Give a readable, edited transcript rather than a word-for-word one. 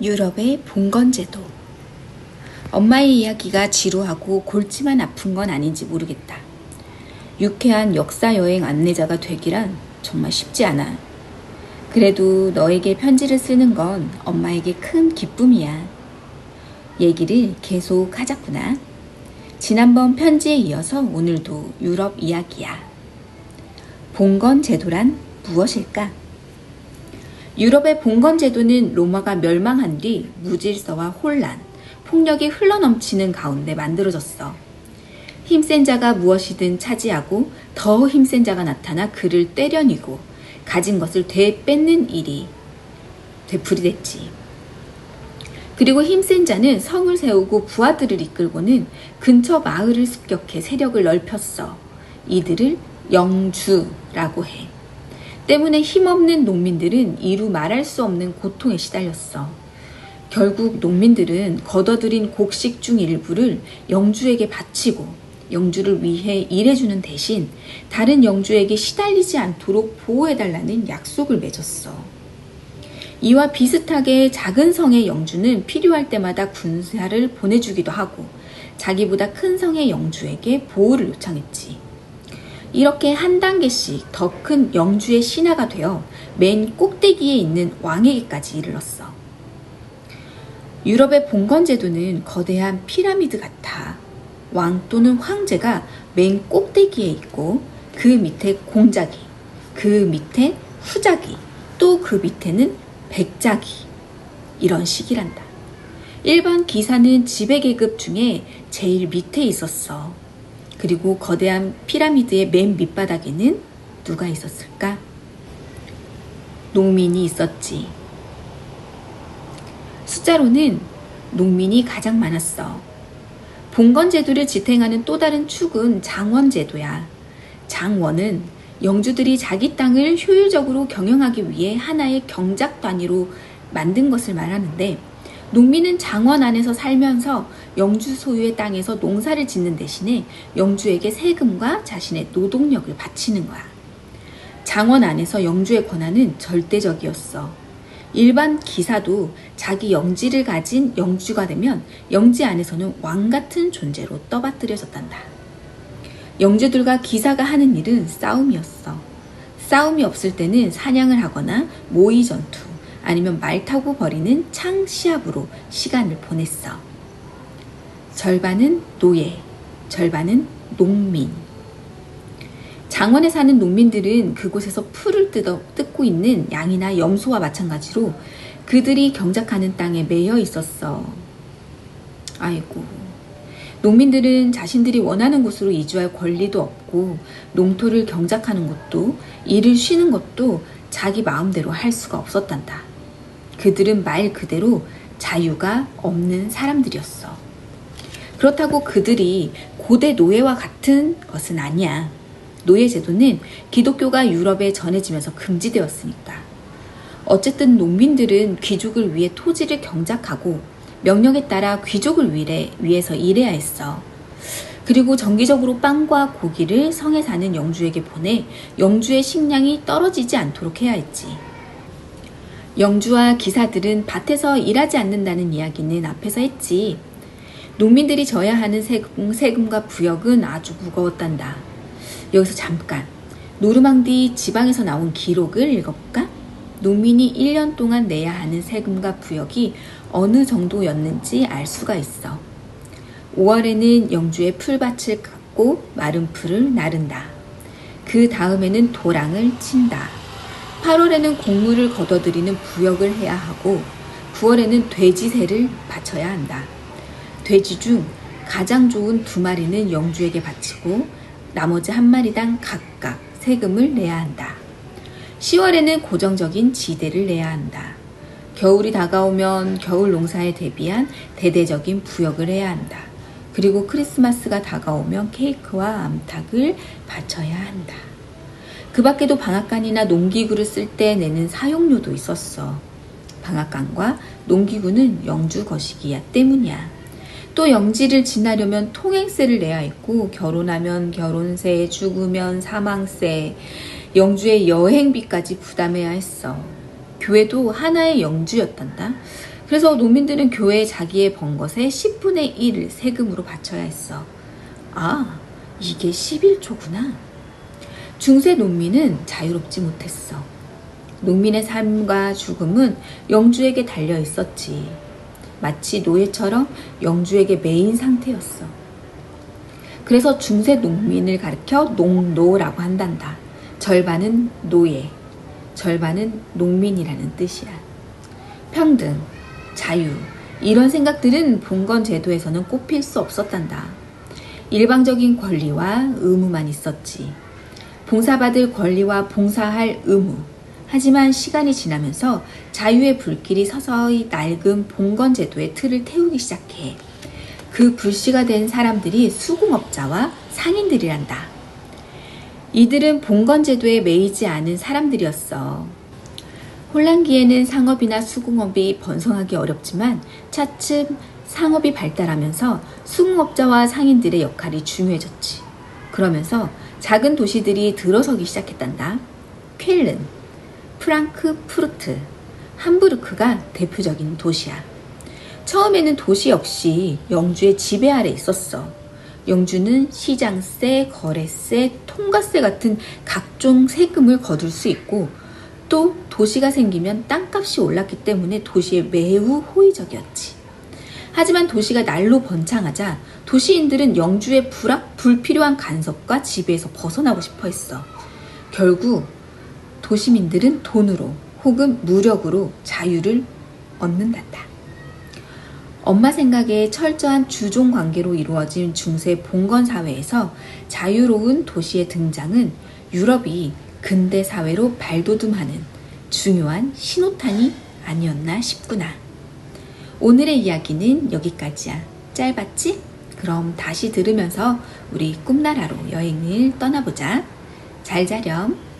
유럽의 봉건제도. 엄마의 이야기가 지루하고 골치만 아픈 건 아닌지 모르겠다. 유쾌한 역사여행 안내자가 되기란 정말 쉽지 않아. 그래도 너에게 편지를 쓰는 건 엄마에게 큰 기쁨이야. 얘기를 계속 하자꾸나. 지난번 편지에 이어서 오늘도 유럽 이야기야. 봉건제도란 무엇일까? 유럽의 봉건제도는 로마가 멸망한 뒤 무질서와 혼란, 폭력이 흘러넘치는 가운데 만들어졌어. 힘센 자가 무엇이든 차지하고 더 힘센 자가 나타나 그를 때려뉘고 가진 것을 되뺏는 일이 되풀이됐지. 그리고 힘센 자는 성을 세우고 부하들을 이끌고는 근처 마을을 습격해 세력을 넓혔어. 이들을 영주라고 해. 때문에 힘없는 농민들은 이루 말할 수 없는 고통에 시달렸어. 결국 농민들은 걷어들인 곡식 중 일부를 영주에게 바치고 영주를 위해 일해주는 대신 다른 영주에게 시달리지 않도록 보호해달라는 약속을 맺었어. 이와 비슷하게 작은 성의 영주는 필요할 때마다 군사를 보내주기도 하고 자기보다 큰 성의 영주에게 보호를 요청했지. 이렇게 한 단계씩 더 큰 영주의 신하가 되어 맨 꼭대기에 있는 왕에게까지 이르렀어. 유럽의 봉건제도는 거대한 피라미드 같아. 왕 또는 황제가 맨 꼭대기에 있고 그 밑에 공자기, 그 밑에 후자기, 또 그 밑에는 백자기. 이런 식이란다. 일반 기사는 지배계급 중에 제일 밑에 있었어. 그리고 거대한 피라미드의 맨 밑바닥에는 누가 있었을까? 농민이 있었지. 숫자로는 농민이 가장 많았어. 봉건제도를 지탱하는 또 다른 축은 장원제도야. 장원은 영주들이 자기 땅을 효율적으로 경영하기 위해 하나의 경작 단위로 만든 것을 말하는데, 농민은 장원 안에서 살면서 영주 소유의 땅에서 농사를 짓는 대신에 영주에게 세금과 자신의 노동력을 바치는 거야. 장원 안에서 영주의 권한은 절대적이었어. 일반 기사도 자기 영지를 가진 영주가 되면 영지 안에서는 왕 같은 존재로 떠받들여졌단다. 영주들과 기사가 하는 일은 싸움이었어. 싸움이 없을 때는 사냥을 하거나 모의 전투, 아니면 말 타고 벌이는 창시합으로 시간을 보냈어. 절반은 노예, 절반은 농민. 장원에 사는 농민들은 그곳에서 풀을 뜯고 있는 양이나 염소와 마찬가지로 그들이 경작하는 땅에 매여 있었어. 아이고. 농민들은 자신들이 원하는 곳으로 이주할 권리도 없고 농토를 경작하는 것도 일을 쉬는 것도 자기 마음대로 할 수가 없었단다. 그들은 말 그대로 자유가 없는 사람들이었어. 그렇다고 그들이 고대 노예와 같은 것은 아니야. 노예제도는 기독교가 유럽에 전해지면서 금지되었으니까. 어쨌든 농민들은 귀족을 위해 토지를 경작하고 명령에 따라 귀족을 위해서 일해야 했어. 그리고 정기적으로 빵과 고기를 성에 사는 영주에게 보내 영주의 식량이 떨어지지 않도록 해야 했지. 영주와 기사들은 밭에서 일하지 않는다는 이야기는 앞에서 했지. 농민들이 져야 하는 세금과 부역은 아주 무거웠단다. 여기서 잠깐 노르망디 지방에서 나온 기록을 읽어볼까? 농민이 1년 동안 내야 하는 세금과 부역이 어느 정도였는지 알 수가 있어. 5월에는 영주의 풀밭을 깎고 마른 풀을 나른다. 그 다음에는 도랑을 친다. 8월에는 곡물을 걷어들이는 부역을 해야 하고 9월에는 돼지새를 바쳐야 한다. 돼지 중 가장 좋은 2마리는 영주에게 바치고 나머지 1마리당 각각 세금을 내야 한다. 10월에는 고정적인 지대를 내야 한다. 겨울이 다가오면 겨울 농사에 대비한 대대적인 부역을 해야 한다. 그리고 크리스마스가 다가오면 케이크와 암탉을 바쳐야 한다. 그 밖에도 방앗간이나 농기구를 쓸 때 내는 사용료도 있었어. 방앗간과 농기구는 영주 거시기야 때문이야. 또 영지를 지나려면 통행세를 내야 했고 결혼하면 결혼세, 죽으면 사망세, 영주의 여행비까지 부담해야 했어. 교회도 하나의 영주였단다. 그래서 농민들은 교회에 자기의 번 것의 10분의 1을 세금으로 바쳐야 했어. 아, 이게 11조구나. 중세 농민은 자유롭지 못했어. 농민의 삶과 죽음은 영주에게 달려 있었지. 마치 노예처럼 영주에게 매인 상태였어. 그래서 중세 농민을 가리켜 농노라고 한단다. 절반은 노예, 절반은 농민이라는 뜻이야. 평등, 자유, 이런 생각들은 봉건 제도에서는 꼽힐 수 없었단다. 일방적인 권리와 의무만 있었지. 봉사받을 권리와 봉사할 의무. 하지만 시간이 지나면서 자유의 불길이 서서히 낡은 봉건 제도의 틀을 태우기 시작해. 그 불씨가 된 사람들이 수공업자와 상인들이란다. 이들은 봉건 제도에 매이지 않은 사람들이었어. 혼란기에는 상업이나 수공업이 번성하기 어렵지만 차츰 상업이 발달하면서 수공업자와 상인들의 역할이 중요해졌지. 그러면서 작은 도시들이 들어서기 시작했단다. 쾰른, 프랑크푸르트, 함부르크가 대표적인 도시야. 처음에는 도시 역시 영주의 지배 아래 있었어. 영주는 시장세, 거래세, 통과세 같은 각종 세금을 거둘 수 있고 또 도시가 생기면 땅값이 올랐기 때문에 도시에 매우 호의적이었지. 하지만 도시가 날로 번창하자 도시인들은 영주의 불필요한 간섭과 지배에서 벗어나고 싶어 했어. 결국 도시민들은 돈으로 혹은 무력으로 자유를 얻는단다. 엄마 생각에 철저한 주종 관계로 이루어진 중세 봉건 사회에서 자유로운 도시의 등장은 유럽이 근대 사회로 발돋움하는 중요한 신호탄이 아니었나 싶구나. 오늘의 이야기는 여기까지야. 짧았지? 그럼 다시 들으면서 우리 꿈나라로 여행을 떠나보자. 잘 자렴.